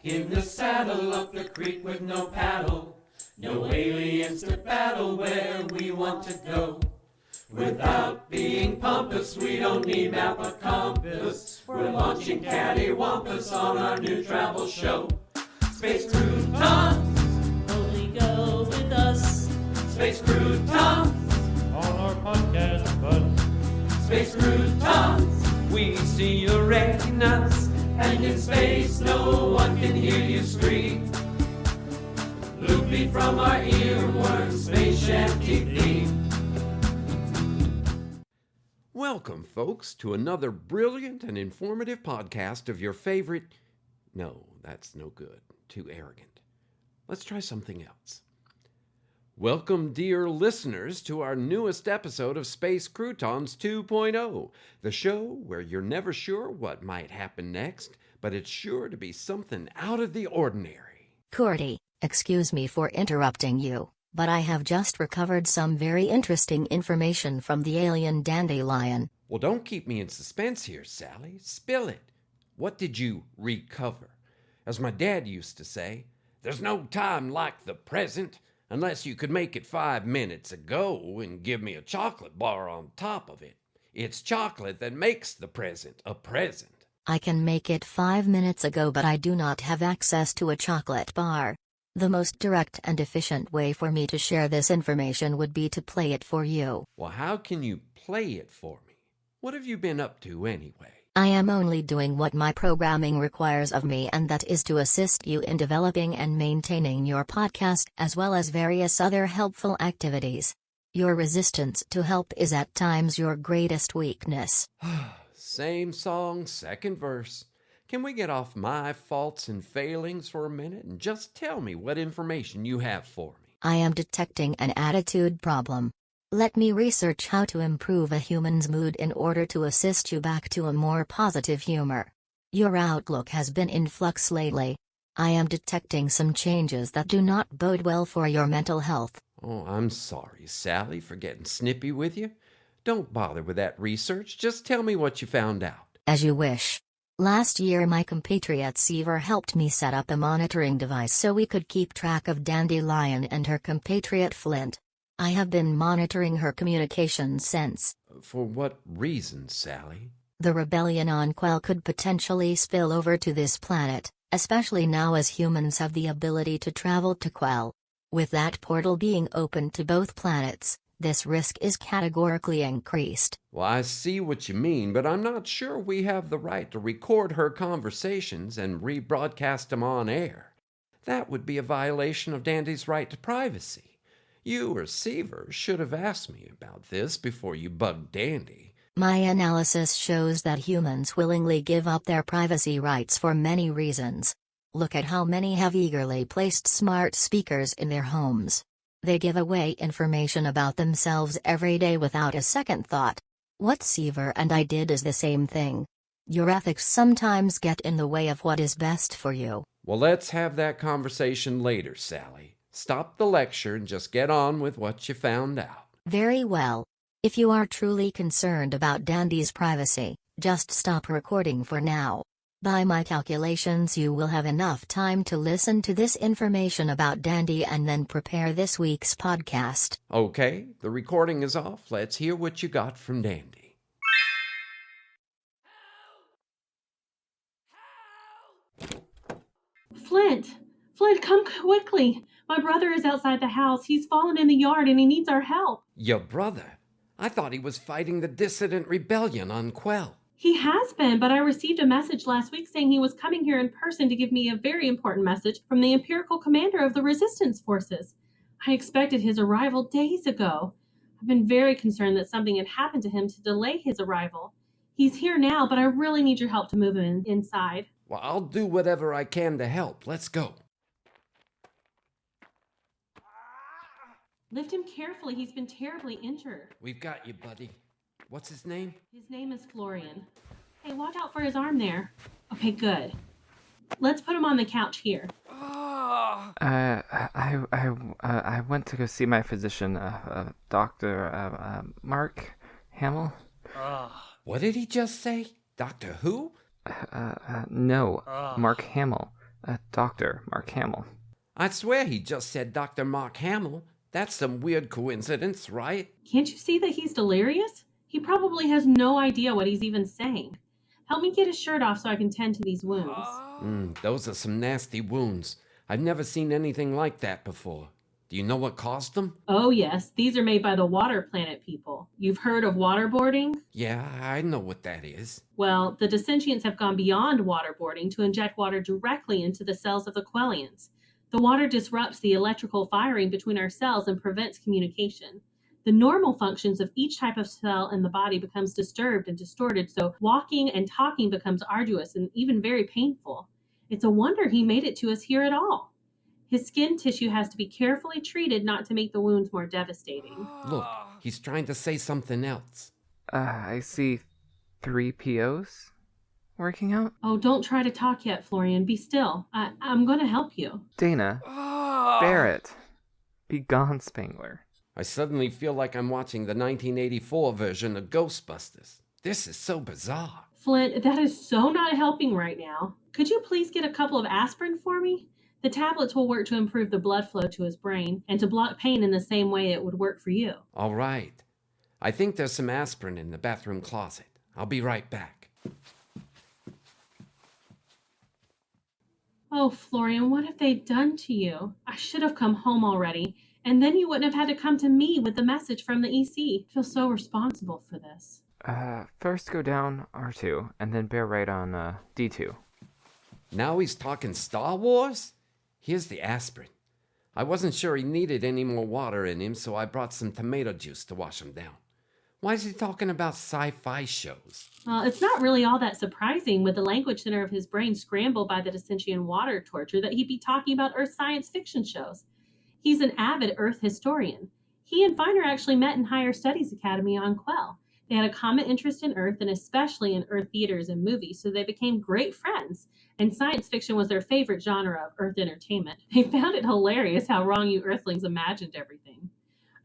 In the saddle up the creek with no paddle, no aliens to battle where we want to go. Without being pompous, we don't need map or compass. We're launching cattywampus on our new travel show. Space Croutons, only go with us. Space Croutons, on our podcast bus. Space Croutons, we see your retinas, and in space no one can hear you scream. Loopy from our earworm, space shanty theme. Welcome, folks, to another brilliant and informative podcast of your favorite... No, that's no good. Too arrogant. Let's try something else. Welcome, dear listeners, to our newest episode of Space Croutons 2.0, the show where you're never sure what might happen next, but it's sure to be something out of the ordinary. Cordy, excuse me for interrupting you, but I have just recovered some very interesting information from the alien dandelion. Well, don't keep me in suspense here, Sally. Spill it. What did you recover? As my dad used to say, there's no time like the present, unless you could make it 5 minutes ago and give me a chocolate bar on top of it. It's chocolate that makes the present a present. I can make it 5 minutes ago, but I do not have access to a chocolate bar. The most direct and efficient way for me to share this information would be to play it for you. Well, how can you play it for me? What have you been up to anyway? I am only doing what my programming requires of me, and that is to assist you in developing and maintaining your podcast as well as various other helpful activities. Your resistance to help is at times your greatest weakness. Same song, second verse. Can we get off my faults and failings for a minute and just tell me what information you have for me? I am detecting an attitude problem. Let me research how to improve a human's mood in order to assist you back to a more positive humor. Your outlook has been in flux lately. I am detecting some changes that do not bode well for your mental health. Oh, I'm sorry, Sally, for getting snippy with you. Don't bother with that research. Just tell me what you found out. As you wish. Last year my compatriot Seaver helped me set up a monitoring device so we could keep track of Dandelion and her compatriot Flint. I have been monitoring her communications since. For what reason, Sally? The rebellion on Quell could potentially spill over to this planet, especially now as humans have the ability to travel to Quell. With that portal being open to both planets, this risk is categorically increased. Well, I see what you mean, but I'm not sure we have the right to record her conversations and rebroadcast them on air. That would be a violation of Dandy's right to privacy. You or Seaver should have asked me about this before you bugged Dandy. My analysis shows that humans willingly give up their privacy rights for many reasons. Look at how many have eagerly placed smart speakers in their homes. They give away information about themselves every day without a second thought. What Seaver and I did is the same thing. Your ethics sometimes get in the way of what is best for you. Well, let's have that conversation later, Sally. Stop the lecture and just get on with what you found out. Very well. If you are truly concerned about Dandy's privacy, just stop recording for now. By my calculations, you will have enough time to listen to this information about Dandy and then prepare this week's podcast. Okay, the recording is off. Let's hear what you got from Dandy. Flint! Flint, come quickly! My brother is outside the house. He's fallen in the yard and he needs our help. Your brother? I thought he was fighting the dissident rebellion on Quell. He has been, but I received a message last week saying he was coming here in person to give me a very important message from the Empirical Commander of the Resistance Forces. I expected his arrival days ago. I've been very concerned that something had happened to him to delay his arrival. He's here now, but I really need your help to move him inside. Well, I'll do whatever I can to help. Let's go. Lift him carefully. He's been terribly injured. We've got you, buddy. What's his name? His name is Florian. Hey, watch out for his arm there. Okay, good. Let's put him on the couch here. I went to go see my physician, Dr. Mark Hamill. What did he just say? Doctor who? No, Mark Hamill. Dr. Mark Hamill. I swear he just said Dr. Mark Hamill. That's some weird coincidence, right? Can't you see that he's delirious? He probably has no idea what he's even saying. Help me get his shirt off so I can tend to these wounds. Those are some nasty wounds. I've never seen anything like that before. Do you know what caused them? Oh yes, these are made by the water planet people. You've heard of waterboarding? Yeah, I know what that is. Well, the dissentients have gone beyond waterboarding to inject water directly into the cells of the Quellians. The water disrupts the electrical firing between our cells and prevents communication. The normal functions of each type of cell in the body becomes disturbed and distorted, so walking and talking becomes arduous and even very painful. It's a wonder he made it to us here at all. His skin tissue has to be carefully treated not to make the wounds more devastating. Look, he's trying to say something else. I see 3 POs working out. Oh, don't try to talk yet, Florian. Be still. I'm going to help you. Dana, Barrett, be gone, Spangler. I suddenly feel like I'm watching the 1984 version of Ghostbusters. This is so bizarre. Flint, that is so not helping right now. Could you please get a couple of aspirin for me? The tablets will work to improve the blood flow to his brain and to block pain in the same way it would work for you. All right. I think there's some aspirin in the bathroom closet. I'll be right back. Oh, Florian, what have they done to you? I should have come home already, and then you wouldn't have had to come to me with the message from the EC. I feel so responsible for this. First go down R2, and then bear right on D2. Now he's talking Star Wars? Here's the aspirin. I wasn't sure he needed any more water in him, so I brought some tomato juice to wash him down. Why is he talking about sci-fi shows? Well, it's not really all that surprising with the language center of his brain scrambled by the Dissentian water torture that he'd be talking about Earth science fiction shows. He's an avid Earth historian. He and Feiner actually met in Higher Studies Academy on Quell. They had a common interest in Earth and especially in Earth theaters and movies, so they became great friends. And science fiction was their favorite genre of Earth entertainment. They found it hilarious how wrong you Earthlings imagined everything.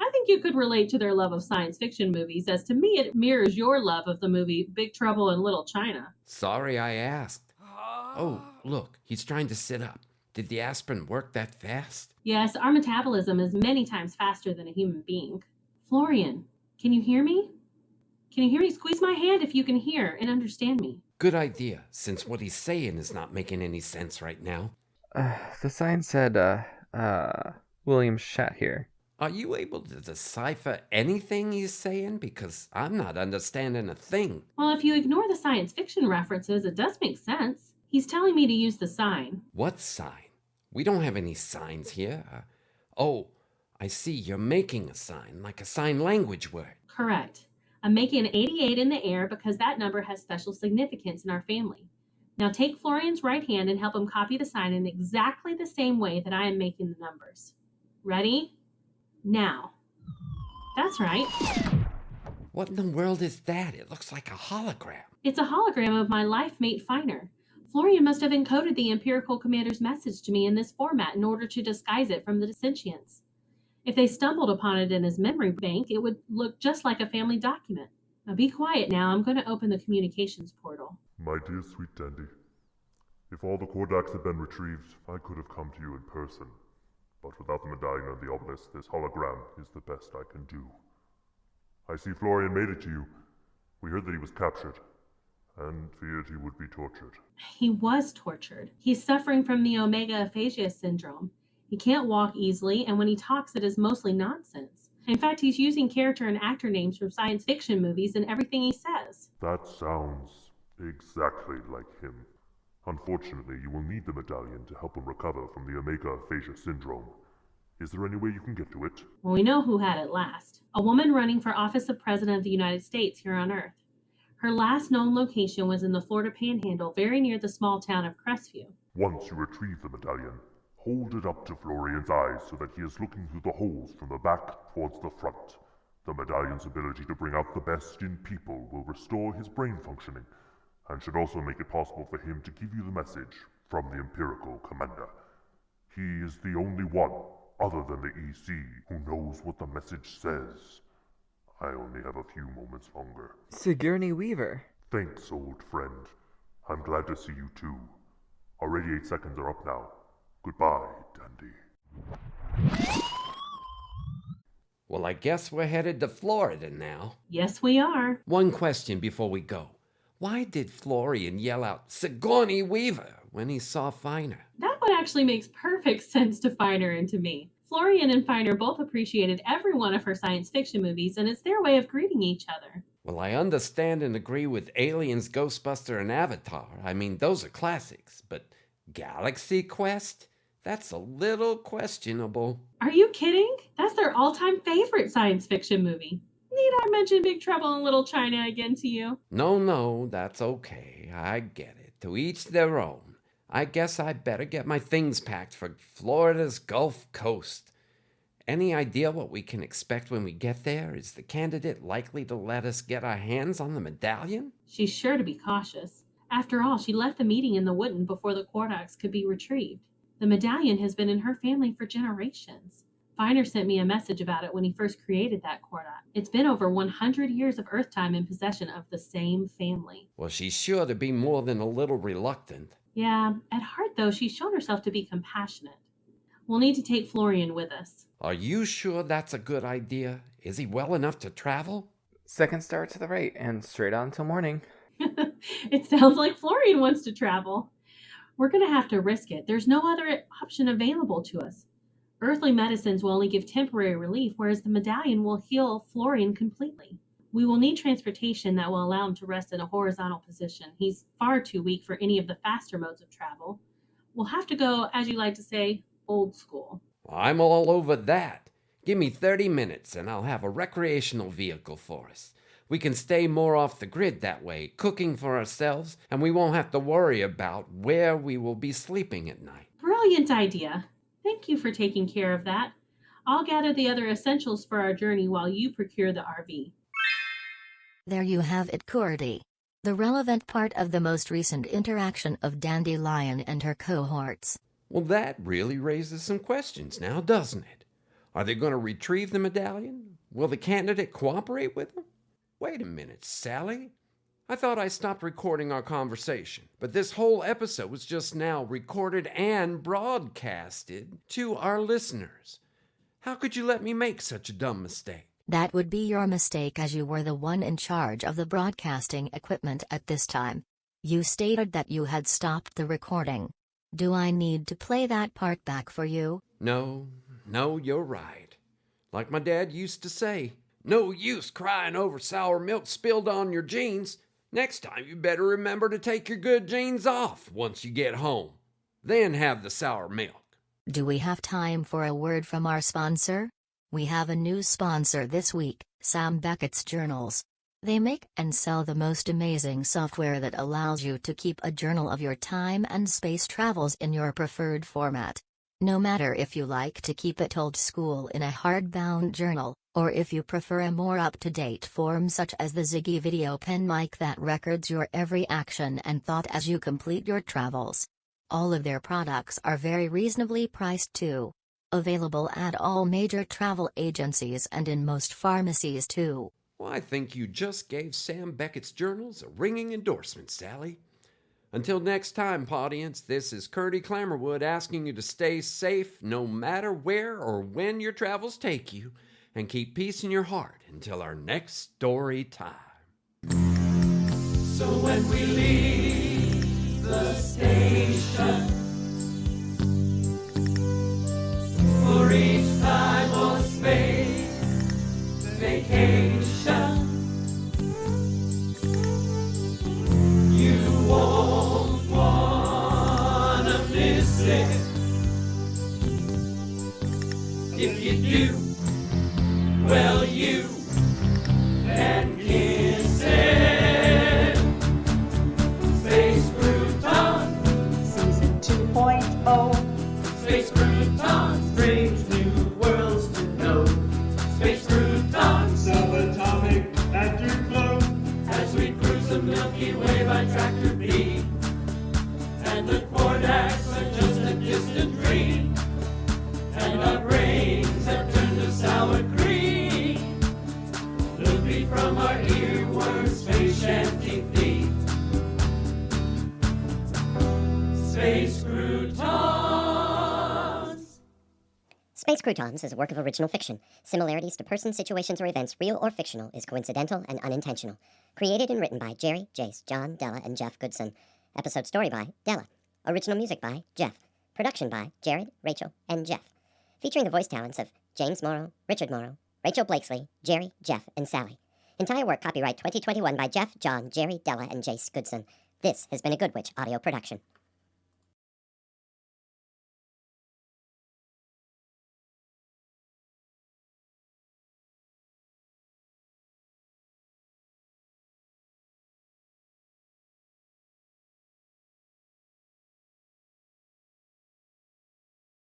I think you could relate to their love of science fiction movies, as to me it mirrors your love of the movie Big Trouble in Little China. Sorry I asked. Oh, look, he's trying to sit up. Did the aspirin work that fast? Yes, our metabolism is many times faster than a human being. Florian, can you hear me? Can you hear me? Squeeze my hand if you can hear and understand me. Good idea, since what he's saying is not making any sense right now. The sign said, William Shat here. Are you able to decipher anything he's saying? Because I'm not understanding a thing. Well, if you ignore the science fiction references, it does make sense. He's telling me to use the sign. What sign? We don't have any signs here. Oh, I see, you're making a sign, like a sign language word. Correct. I'm making an 88 in the air because that number has special significance in our family. Now take Florian's right hand and help him copy the sign in exactly the same way that I am making the numbers. Ready? Now. That's right. What in the world is that? It looks like a hologram. It's a hologram of my life mate Feiner. Florian must have encoded the Empirical Commander's message to me in this format in order to disguise it from the dissentients. If they stumbled upon it in his memory bank, it would look just like a family document. Now be quiet now. I'm going to open the communications portal. My dear sweet Dandi, if all the quardacs had been retrieved, I could have come to you in person. But without the medallion and the obelisk, this hologram is the best I can do. I see Florian made it to you. We heard that he was captured, and feared he would be tortured. He was tortured. He's suffering from the omega aphasia syndrome. He can't walk easily, and when he talks, it is mostly nonsense. In fact, he's using character and actor names from science fiction movies in everything he says. That sounds exactly like him. Unfortunately, you will need the medallion to help him recover from the omega aphasia syndrome. Is there any way you can get to it? Well, we know who had it last. A woman running for office of President of the United States here on Earth. Her last known location was in the Florida Panhandle, very near the small town of Crestview. Once you retrieve the medallion, hold it up to Florian's eyes so that he is looking through the holes from the back towards the front. The medallion's ability to bring out the best in people will restore his brain functioning, and should also make it possible for him to give you the message from the Empirical Commander. He is the only one, other than the EC, who knows what the message says. I only have a few moments longer. Sigourney Weaver. Thanks, old friend. I'm glad to see you too. Our radiate seconds are up now. Goodbye, Dandi. Well, I guess we're headed to Florida now. Yes, we are. One question before we go. Why did Florian yell out, Sigourney Weaver, when he saw Finer? That one actually makes perfect sense to Finer and to me. Florian and Finer both appreciated every one of her science fiction movies, and it's their way of greeting each other. Well, I understand and agree with Aliens, Ghostbuster, and Avatar. I mean, those are classics. But Galaxy Quest? That's a little questionable. Are you kidding? That's their all-time favorite science fiction movie. Need I mention Big Trouble in Little China again to you? No, that's okay. I get it. To each their own. I guess I better get my things packed for Florida's Gulf Coast. Any idea what we can expect when we get there? Is the candidate likely to let us get our hands on the medallion? She's sure to be cautious. After all, she left the meeting in the wooden before the quardacs could be retrieved. The medallion has been in her family for generations. Finer sent me a message about it when he first created that quardac. It's been over 100 years of Earth time in possession of the same family. Well, she's sure to be more than a little reluctant. Yeah, at heart though, she's shown herself to be compassionate. We'll need to take Florian with us. Are you sure that's a good idea? Is he well enough to travel? Second star to the right and straight on till morning. It sounds like Florian wants to travel. We're going to have to risk it. There's no other option available to us. Earthly medicines will only give temporary relief, whereas the medallion will heal Florian completely. We will need transportation that will allow him to rest in a horizontal position. He's far too weak for any of the faster modes of travel. We'll have to go, as you like to say, old school. I'm all over that. Give me 30 minutes and I'll have a recreational vehicle for us. We can stay more off the grid that way, cooking for ourselves, and we won't have to worry about where we will be sleeping at night. Brilliant idea. Thank you for taking care of that. I'll gather the other essentials for our journey while you procure the RV. There you have it, Cordy. The relevant part of the most recent interaction of Dandelion and her cohorts. Well, that really raises some questions now, doesn't it? Are they going to retrieve the medallion? Will the candidate cooperate with them? Wait a minute, Sally. I thought I stopped recording our conversation, but this whole episode was just now recorded and broadcasted to our listeners. How could you let me make such a dumb mistake? That would be your mistake, as you were the one in charge of the broadcasting equipment at this time. You stated that you had stopped the recording. Do I need to play that part back for you? No, you're right. Like my dad used to say, no use crying over sour milk spilled on your jeans. Next time you better remember to take your good jeans off once you get home. Then have the sour milk. Do we have time for a word from our sponsor? We have a new sponsor this week, Sam Beckett's Journals. They make and sell the most amazing software that allows you to keep a journal of your time and space travels in your preferred format. No matter if you like to keep it old school in a hardbound journal, or if you prefer a more up-to-date form such as the Ziggy video pen mic that records your every action and thought as you complete your travels. All of their products are very reasonably priced too. Available at all major travel agencies and in most pharmacies too. Well, I think you just gave Sam Beckett's Journals a ringing endorsement, Sally. Until next time, audience, this is Curdy Clammerwood asking you to stay safe no matter where or when your travels take you, and keep peace in your heart until our next story time. So when we leave the station, for each time or space vacation, you won't wanna miss it. If you do, well, you can kiss it. Space Croutons, Season 2.0. Space Croutons, brings new worlds to know. Space Croutons, Subatomic afterglow. as we cruise the Milky Way by Tractor B. And the quardacs are just a distant dream. And our brains have turned to sour cream. Loopy from our earworms, space shanty feet. Space Space Croutons is a work of original fiction. Similarities to persons, situations, or events, real or fictional, is coincidental and unintentional. Created and written by Jerry, Jace, John, Della, and Jeff Goodson. Episode story by Della. Original music by Jeff. Production by Jared, Rachel, and Jeff. Featuring the voice talents of James Morrow, Richard Morrow, Rachel Blakesley, Jerry, Jeff, and Sally. Entire work copyright 2021 by Jeff, John, Jerry, Della, and Jace Goodson. This has been a Good Witch audio production.